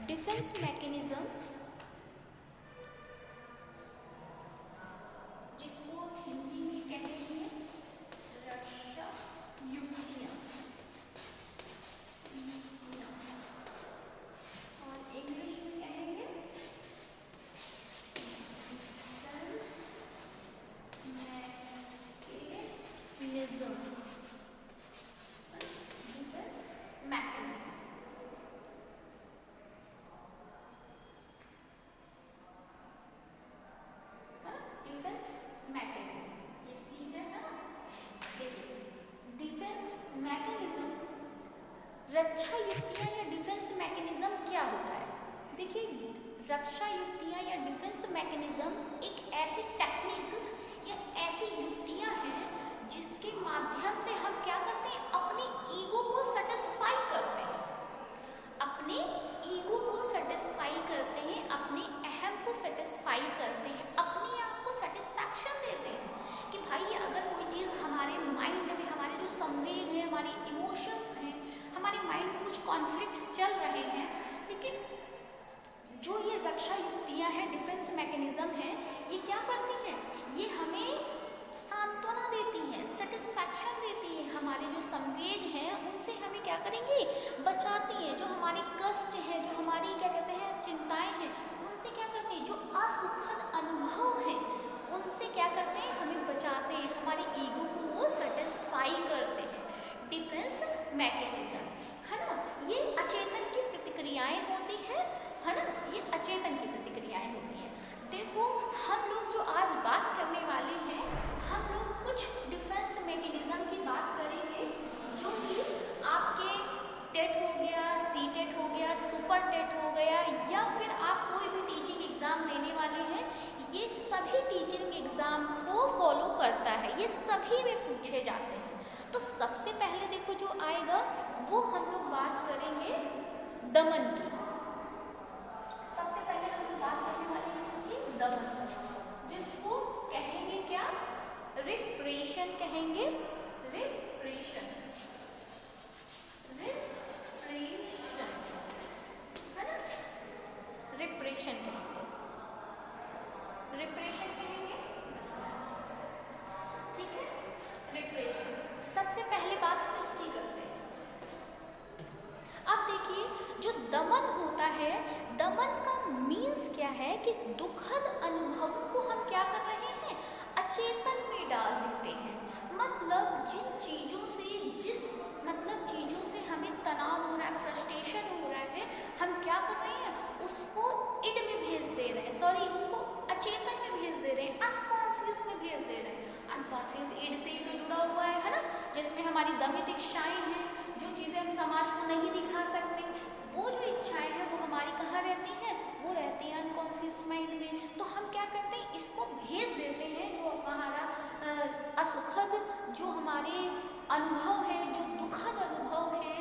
Defence mechanism, जिसको हिंदी में कहेंगे रक्षा युक्तियाँ, और इंग्लिश में कहेंगे defence mechanism. Defence mechanism, defence mechanism, ये सी है ना। देखिए डिफेंस मैकेनिज्म, रक्षा युक्तियाँ या डिफेंस मैकेनिज्म क्या होता है। देखिए रक्षा युक्तियाँ या डिफेंस मैकेनिज्म एक ऐसी टेक्निक या ऐसी युक्तियाँ हैं जिसके माध्यम से हम क्या करते हैं, अपनी ईगो को सेटिस्फाई करते हैं, अपने ईगो को सेटिस्फाई करते हैं, अपने अहम को सेटिस्फाई करते हैं, अपने आप को सेटिस्फैक्शन देते हैं कि भाई अगर कोई चीज़ हमारे माइंड में, हमारे जो संवेग हैं, हमारे इमोशंस हैं, हमारे माइंड में कुछ कॉन्फ्लिक्ट्स चल रहे हैं, लेकिन जो ये रक्षा युक्तियाँ हैं, डिफेंस मैकेनिज्म हैं, ये क्या करती हैं, ये हमें सांत्वना देती हैं, सेटिस्फैक्शन देती है, हमारे जो संवेग हैं उनसे हमें क्या करेंगे, बचाती हैं, जो हमारे कष्ट हैं, जो हमारी क्या कहते हैं चिंताएं हैं, उनसे क्या करती हैं, जो असुखद अनुभव हैं उनसे क्या करते हैं, हमें बचाते हैं, हमारी ईगो को वो सेटिस्फाई करते हैं। डिफेंस मैकेनिज्म है ना, ये अचेतन की प्रतिक्रियाएं होती हैं, है ना, ये अचेतन की प्रतिक्रियाएं होती हैं। देखो हम लोग जो आज बात करने वाले हैं, हम लोग कुछ डिफेंस मैकेनिज्म की बात करेंगे जो कि आपके टेट हो गया, सी टेट हो गया, सुपर टेट हो गया, या फिर आप कोई भी टीचिंग एग्ज़ाम देने वाले हैं, ये सभी टीचिंग एग्ज़ाम को फॉलो करता है, ये सभी में पूछे जाते हैं। तो सबसे पहले देखो जो आएगा वो हम लोग बात करेंगे दमन की। सबसे पहले हम लोग बात करने वाले हैं किसकी, दमन, जिसको कहेंगे क्या, रिप्रेशन कहेंगे, रिप्रेशन, रिप्रेशन है ना, रिप्रेशन कहेंगे, रिप्रेशन कहेंगे, ठीक है, रिप्रेशन। सबसे पहले बात हम इसकी करते हैं। अब देखिए जो दमन होता है, दमन का मीन्स क्या है कि दुखद अनुभवों को हम क्या कर रहे हैं, अचेतन में डाल देते हैं। मतलब जिन चीज़ों से, जिस मतलब चीज़ों से हमें तनाव हो रहा है, फ्रस्ट्रेशन हो रहा है, हम क्या कर रहे हैं, उसको इड में भेज दे रहे हैं, सॉरी उसको अचेतन में भेज दे रहे हैं, अनकॉन्शियस में भेज दे रहे हैं। अनकॉन्शियस इड से ही तो जुड़ा हुआ है ना, जिसमें हमारी दमित इच्छाएं हैं, जो चीज़ें हम समाज को नहीं दिखा सकते, वो जो इच्छाएं हैं वो हमारी कहाँ रहती हैं, वो रहती हैं अनकॉन्शियस माइंड में। तो हम क्या करते हैं, इसको भेज देते हैं, जो हमारा असुखद जो हमारे अनुभव है, जो दुखद अनुभव है,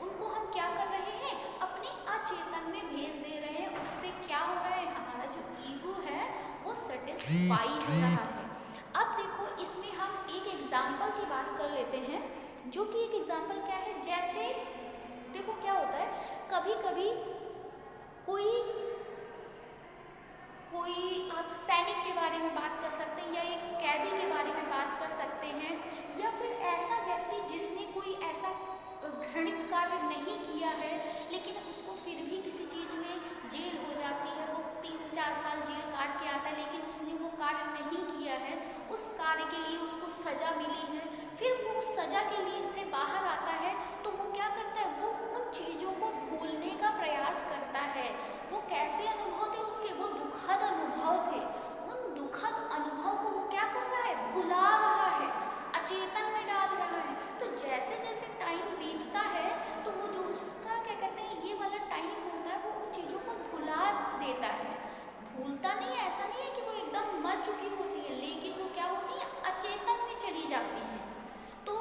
उनको हम क्या कर रहे हैं, अपने अचेतन में भेज दे रहे हैं। उससे क्या हो रहा है, हमारा जो ईगो है वो सेटिस्फाई हो रहा है। अब देखो इसमें हम एक एग्जाम्पल की बात कर लेते हैं, जो कि एक एग्जाम्पल क्या है, जैसे देखो क्या होता है, कभी कभी कोई आप सैनिक के बारे में बात कर सकते हैं, या एक कैदी के बारे में बात कर सकते हैं, या फिर ऐसा व्यक्ति जिसने कोई ऐसा घृणित कार्य नहीं किया है, लेकिन उसको फिर भी किसी चीज़ में जेल हो जाती है, वो 3-4 साल जेल काट के आता है, लेकिन उसने वो कार्य नहीं किया है, उस कार्य के लिए उसको सज़ा मिली है, फिर वो उस सज़ा के लिए से बाहर आता है, तो वो क्या करता है, वो उन चीज़ों को भूलने का प्रयास करता है। वो कैसे अनुभव थे उसके, वो दुखद अनुभव थे, उन दुखद अनुभव को वो क्या कर रहा है, भुला रहा है, अचेतन में डाल रहा है। तो जैसे जैसे टाइम बीतता है, तो वो जो उसका क्या कहते हैं, ये वाला टाइम होता है, वो उन चीज़ों को भुला देता है। भूलता नहीं है, ऐसा नहीं है कि वो एकदम मर चुकी होती है, लेकिन वो क्या होती है, अचेतन में चली जाती है। तो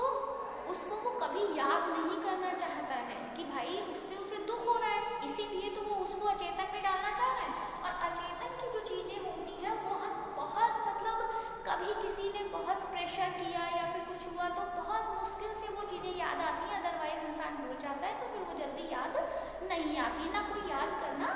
उसको वो कभी याद नहीं करना चाहता है कि भाई उससे उसे दुख हो रहा है, इसीलिए तो वो उसको अचेतन में डालना चाह रहा है। और अचेतन की जो चीज़ें होती हैं वो हम बहुत मतलब कभी किसी ने बहुत प्रेशर किया या फिर कुछ हुआ तो बहुत मुश्किल से वो चीज़ें याद आती हैं, अदरवाइज इंसान भूल जाता है, तो फिर वो जल्दी याद नहीं आती, ना कोई याद करना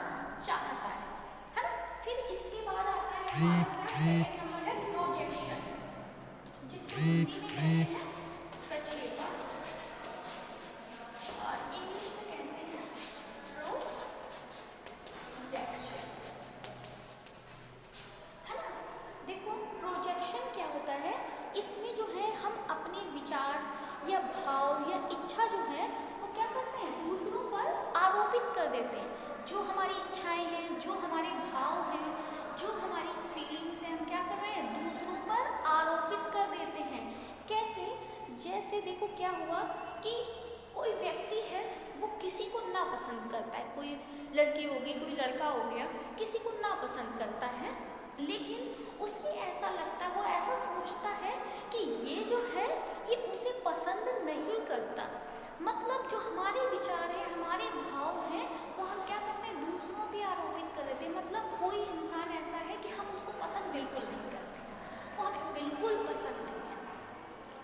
या भाव या इच्छा जो है वो क्या करते हैं, दूसरों पर आरोपित कर देते हैं। जो हमारी इच्छाएं हैं, जो हमारे भाव हैं, जो हमारी फीलिंग्स हैं, हम क्या कर रहे हैं, दूसरों पर आरोपित कर देते हैं। कैसे? जैसे देखो क्या हुआ कि कोई व्यक्ति है वो किसी को ना पसंद करता है, कोई लड़की हो गई, कोई लड़का हो गया, किसी को ना पसंद करता है, लेकिन उसे ऐसा लगता है, वो ऐसा सोचता है कि ये जो है ये उसे पसंद नहीं करता। मतलब जो हमारे विचार हैं, हमारे भाव हैं, वो हम क्या करते हैं, दूसरों पे आरोपित कर देते हैं। मतलब कोई इंसान ऐसा है कि हम उसको पसंद बिल्कुल नहीं करते, वो हमें बिल्कुल पसंद नहीं है।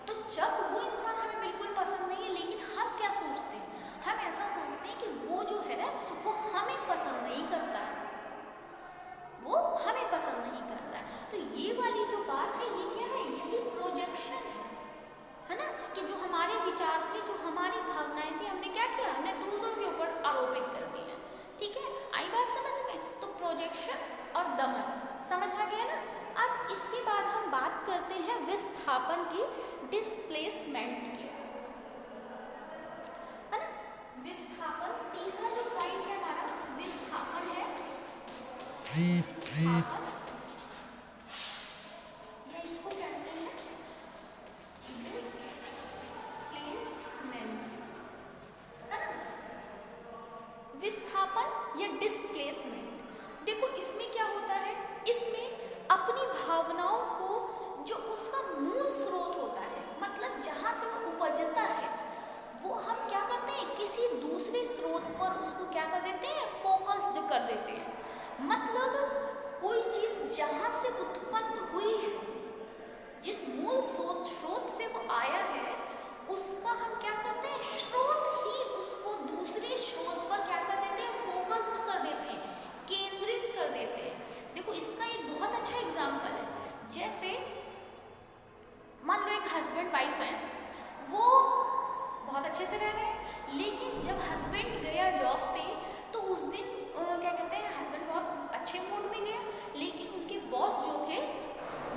तो जब वो इंसान हमें बिल्कुल पसंद नहीं है, लेकिन हम क्या सोचते हैं, हम ऐसा सोचते हैं कि वो जो है वो हमें पसंद नहीं करता है, वो हमें पसंद नहीं करता है। तो ये वाली जो बात है ये क्या है, यही प्रोजेक्शन है ना, कि जो हमारे विचार थे, जो हमारी भावनाएं थी, हमने क्या किया, हमने दूसरों के ऊपर आरोपित कर दिए। ठीक है, आई बात समझ में? तो प्रोजेक्शन और दमन समझ आ गया ना। अब इसके बाद हम बात करते हैं विस्थापन की, डिस्प्लेसमेंट की, है ना। विस्थापन, तीसरा जो पॉइंट है हमारा विस्थापन है। विस्थापन या इसको कहते हैं डिस्प्लेसमेंट, है ना। विस्थापन या डिस्प्लेसमेंट, देखो इसमें क्या होता है, इसमें अपनी भावनाओं को, जो उसका मूल स्रोत होता है, मतलब जहाँ से वो उपजता है, वो हम क्या करते हैं, किसी दूसरे स्रोत पर उसको क्या कर देते हैं, फोकस जो कर देते हैं। मतलब कोई चीज़ जहाँ से उत्पन्न हुई है, जिस मूल स्रोत से वो आया है, उसका हम क्या करते हैं, स्रोत ही उसको दूसरे स्रोत पर क्या कर देते हैं, फोकस कर देते हैं, केंद्रित कर देते हैं। देखो इसका एक बहुत अच्छा एग्जाम्पल है, जैसे मान लो एक हस्बैंड वाइफ है, वो बहुत अच्छे से रह रहे हैं, लेकिन जब हस्बैंड गया जॉब पे तो उस दिन क्या कहते हैं, हस्बैंड बहुत अच्छे मूड में गया, लेकिन उनके बॉस जो थे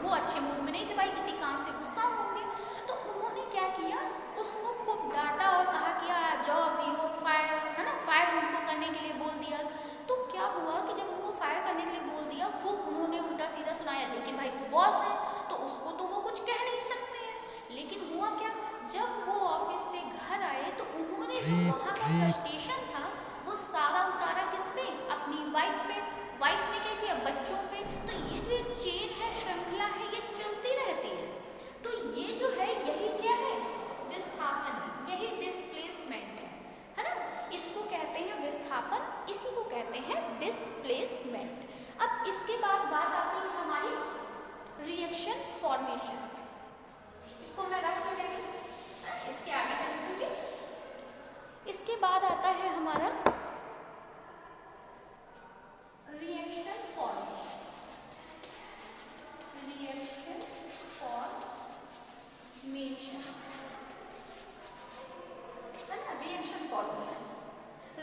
वो अच्छे मूड में नहीं थे, भाई किसी काम से गुस्सा होंगे। तो उन्होंने क्या किया, उसको खूब डांटा और कहा कि जॉब यू फायर, है ना, फायर उनको करने के लिए बोल दिया। तो क्या हुआ कि जब उनको फायर करने के लिए बोल दिया, खूब उन्होंने उल्टा सीधा सुनाया, लेकिन भाई वो बॉस है तो उसको तो वो कुछ कह नहीं सकते हैं। लेकिन हुआ क्या, जब वो ऑफिस से घर आए तो उन्होंने जो वहाँ का फ्रस्ट्रेशन था वो सारा उतारा किस पे, अपनी वाइफ पे। वाइफ ने क्या किया, बच्चों पे। तो ये जो एक चेन है, श्रृंखला है, ये चलती रहती है। तो ये जो है यही क्या है, विस्थापन है, यही डिस्प्लेसमेंट है ना। इसको कहते हैं विस्थापन, इसी को कहते हैं डिस्प्लेसमेंट। अब इसके बाद बात आती है हमारी रिएक्शन फॉर्मेशन। इसको मैं रख कर देंगे, इसके आगे मैं लिखूंगी। इसके बाद आता है हमारा रिएक्शन फॉर्मेशन। रिएक्शन फॉर्मेशन, है ना, रिएक्शन फॉर्मेशन।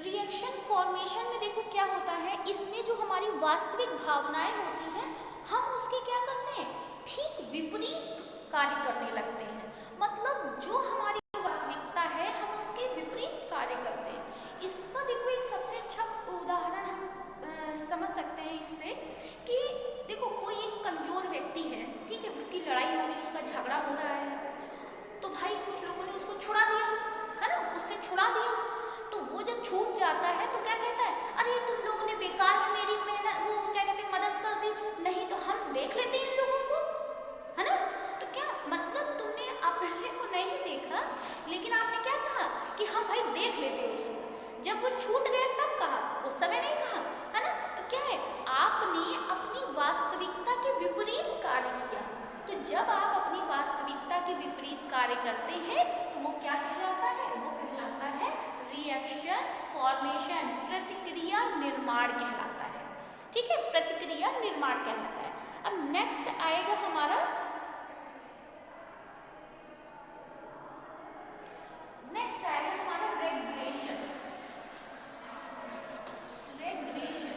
रिएक्शन फॉर्मेशन में देखो क्या होता है, इसमें जो हमारी वास्तविक भावनाएं होती हैं, हम उसके क्या करते हैं, ठीक विपरीत कार्य करने लगते हैं। मतलब जो हमारी वास्तविकता है, हम उसके विपरीत कार्य करते हैं। इसका देखो एक सबसे अच्छा उदाहरण हम समझ सकते हैं इससे, कि देखो कोई एक कमजोर व्यक्ति है, ठीक है, उसकी लड़ाई हो रही है, उसका झगड़ा हो रहा है, तो भाई कुछ लोगों ने उसको छुड़ा दिया, है ना, उससे छुड़ा दिया। तो वो जब छूट जाता है तो क्या कहता है, अरे तुम लोगों ने बेकार में मेरी मेहनत, वो क्या कहते हैं, मदद कर दी, नहीं तो हम देख लेते इन लोगों को, है ना। तो क्या मतलब, तुमने अपने को नहीं देखा, लेकिन आपने क्या कहा कि हम भाई देख लेते उसको। जब वो छूट गया तब कहा, उस समय नहीं कहा, है ना। तो क्या है, आपने अपनी वास्तविकता के विपरीत कार्य किया। तो जब आप अपनी वास्तविकता के विपरीत कार्य करते हैं तो वो क्या कहलाता है, वो कहलाता है रिएक्शन फॉर्मेशन, प्रतिक्रिया निर्माण कहलाता है। ठीक है, प्रतिक्रिया निर्माण कहलाता है। अब नेक्स्ट आएगा हमारा, नेक्स्ट आएगा हमारा रेगुलेशन। रेगुलेशन,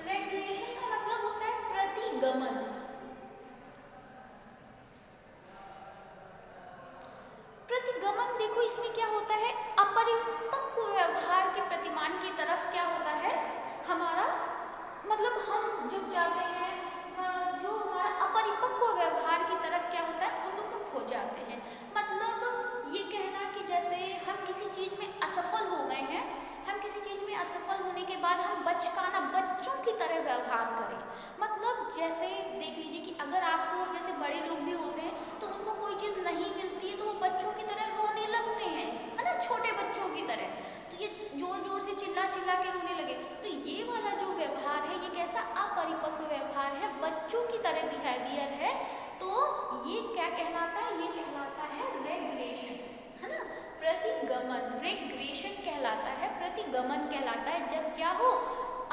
रेगुलेशन का मतलब होता है प्रतिगमन। देखो इसमें क्या होता है, अपरिपक्व व्यवहार के प्रतिमान की तरफ क्या होता है हमारा, मतलब हम झुक जाते हैं, जो हमारा अपरिपक्व व्यवहार की तरफ क्या होता है उन्मुख हो जाते हैं। मतलब ये कहना कि जैसे हम किसी चीज़ में असफल हो गए हैं, हम किसी चीज़ में असफल होने के बाद हम बचकाना बच्चों की तरह व्यवहार करें। मतलब जैसे देख लीजिए कि अगर आपको, जैसे बड़े लोग भी होते हैं तो उनको कोई चीज़ नहीं मिलती है तो वो बच्चों की तरह रोने लगते हैं, है ना, छोटे बच्चों की तरह, तो ये जोर जोर से चिल्ला चिल्ला के रोने लगे, तो ये वाला जो व्यवहार है ये कैसा अपरिपक्व व्यवहार है, बच्चों की तरह बिहेवियर है। तो ये क्या कहलाता है, ये कहलाता है रेग्रेशन, है ना, प्रतिगमन, रेग्रेशन कहलाता है, प्रतिगमन कहलाता है। जब क्या हो,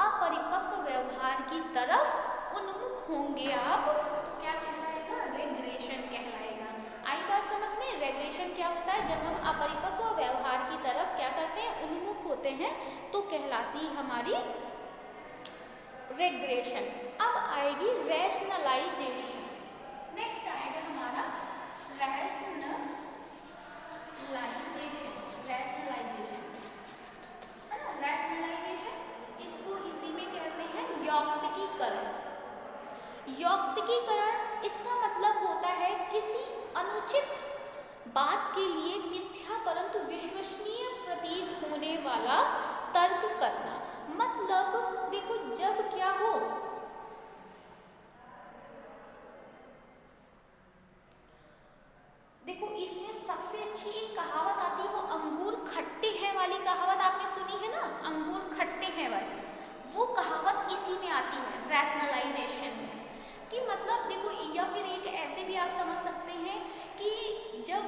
अपरिपक्व व्यवहार की तरफ उन्मुख होंगे आप, तो क्या कहलाएगा, रेग्रेशन कहलाएगा। आई बात समझ में, रेग्रेशन क्या होता है, जब हम अपरिपक्व व्यवहार की तरफ क्या करते हैं, उन्मुख होते हैं, तो कहलाती हमारी रेग्रेशन। अब आएगी रैशनलाइजेशन। नेक्स्ट आएगा हमारा रैशनलाइजेशन, रैशनलाइजेशन, है ना, रैशनलाइजेशन, इसको हिंदी में कहते हैं यौक्तिकीकरण। यौक्तिकीकरण इसका मतलब होता है किसी अनुचित बात के लिए मिथ्या परंतु विश्वसनीय प्रतीत होने वाला तर्क करना। मतलब देखो जब क्या हो, देखो इसमें सबसे अच्छी एक कहावत आती है, वो अंगूर खट्टे हैं वाली कहावत आपने सुनी है ना, अंगूर खट्टे हैं वाली, वो कहावत इसी में आती है रैशनलाइजेशन में। कि मतलब देखो, या फिर एक ऐसे भी आप समझ सकते हैं कि जब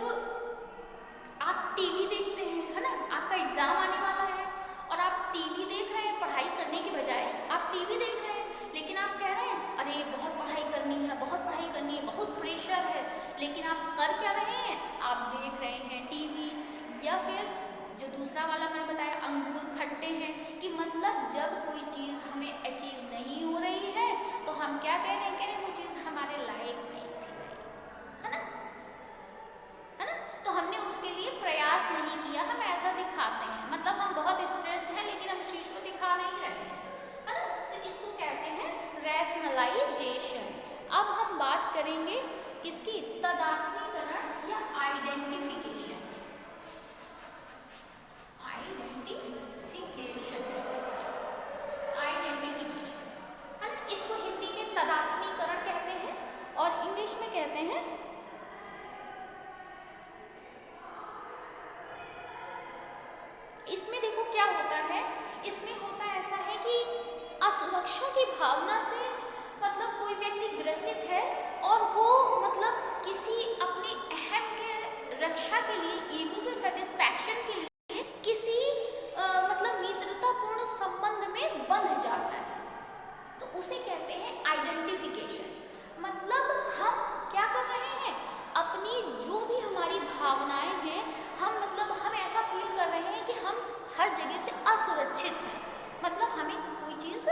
आप टीवी देखते हैं, है ना, आपका एग्जाम आने वाला है और आप टीवी देख रहे हैं, पढ़ाई करने के बजाय आप टीवी देख रहे हैं, लेकिन आप कह रहे हैं अरे बहुत पढ़ाई करनी है, बहुत पढ़ाई करनी है, बहुत प्रेशर है, लेकिन आप कर क्या रहे हैं, आप देख रहे हैं टीवी। या फिर जो दूसरा वाला मैंने बताया अंगूर खट्टे हैं, कि मतलब जब कोई चीज़ हमें अचीव नहीं हो रही है तो हम क्या कह रहे हैं, कह रहे हैं वो चीज़ हमारे लायक नहीं थी भाई, है ना, है ना, तो हमने उसके लिए प्रयास नहीं किया, हम ऐसा दिखाते हैं, मतलब हम बहुत स्ट्रेस्ड हैं लेकिन हम उस चीज़ को दिखा नहीं रहे हैं, है ना, तो इसको कहते हैं रैशनलाइजेशन। अब हम बात करेंगे किसकी, तदात्मीकरण या आइडेंटिफिकेशन। आइडेंटिफिकेशन, आइडेंटिफिकेशन, है ना, इसको हिंदी में तदात्मीकरण कहते हैं और इंग्लिश में कहते हैं इसमें देखो क्या होता है, इसमें होता ऐसा है कि असुरक्षा की भावना से मतलब कोई व्यक्ति ग्रसित है और वो मतलब किसी अपने अहम के रक्षा के लिए, ईगो के सेटिस्फैक्शन के लिए किसी मतलब मित्रतापूर्ण संबंध में बंध जाता है, तो उसे कहते हैं आइडेंटिफिकेशन। मतलब हम क्या कर रहे हैं, अपनी जो भी हमारी भावनाएं हैं, हम मतलब हम ऐसा फील कर रहे हैं कि हम हर जगह से असुरक्षित हैं, मतलब हमें कोई चीज़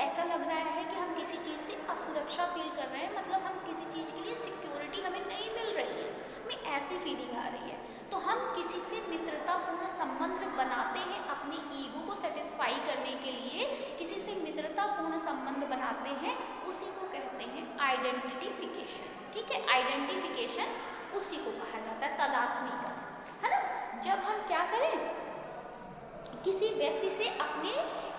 ऐसा लग रहा है कि हम किसी चीज़ से असुरक्षा फील कर रहे हैं, मतलब हम किसी चीज़ के लिए सिक्योरिटी हमें नहीं मिल रही है, हमें ऐसी फीलिंग आ रही है, तो हम किसी से मित्रतापूर्ण संबंध बनाते हैं अपने ईगो को सेटिस्फाई करने के लिए, किसी से मित्रतापूर्ण संबंध बनाते हैं, उसी को कहते हैं आइडेंटिफिकेशन। ठीक है, आइडेंटिफिकेशन उसी को कहा जाता है, तदात्मीकरण, है ना। जब हम क्या करें, किसी व्यक्ति से अपने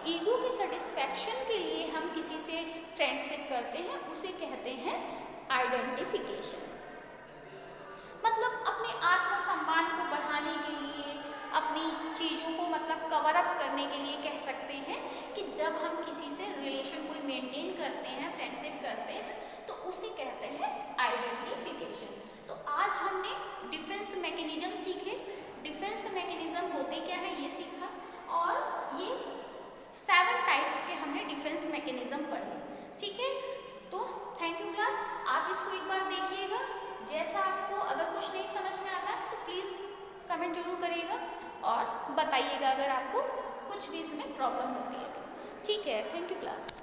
ईगो के सेटिस्फैक्शन के लिए हम किसी से फ्रेंडशिप करते हैं, उसे कहते हैं आइडेंटिफिकेशन। मतलब अपने आत्मसम्मान को बढ़ाने के लिए, अपनी चीज़ों को मतलब कवर अप करने के लिए कह सकते हैं कि जब हम किसी से रिलेशन कोई मेंटेन करते हैं, फ्रेंडशिप करते हैं, तो उसे कहते हैं आइडेंटिफिकेशन। तो आज हमने डिफेंस मैकेनिज्म सीखे, डिफेंस मैकेनिज्म होते क्या है ये सीखा, और ये 7 टाइप्स के हमने डिफेंस मैकेनिज्म पढ़े। ठीक है, तो थैंक यू क्लास, आप इसको एक बार देखिएगा, जैसा आपको अगर कुछ नहीं समझ में आता है तो प्लीज़ कमेंट जरूर करिएगा और बताइएगा अगर आपको कुछ भी इसमें प्रॉब्लम होती है तो। ठीक है, थैंक यू क्लास।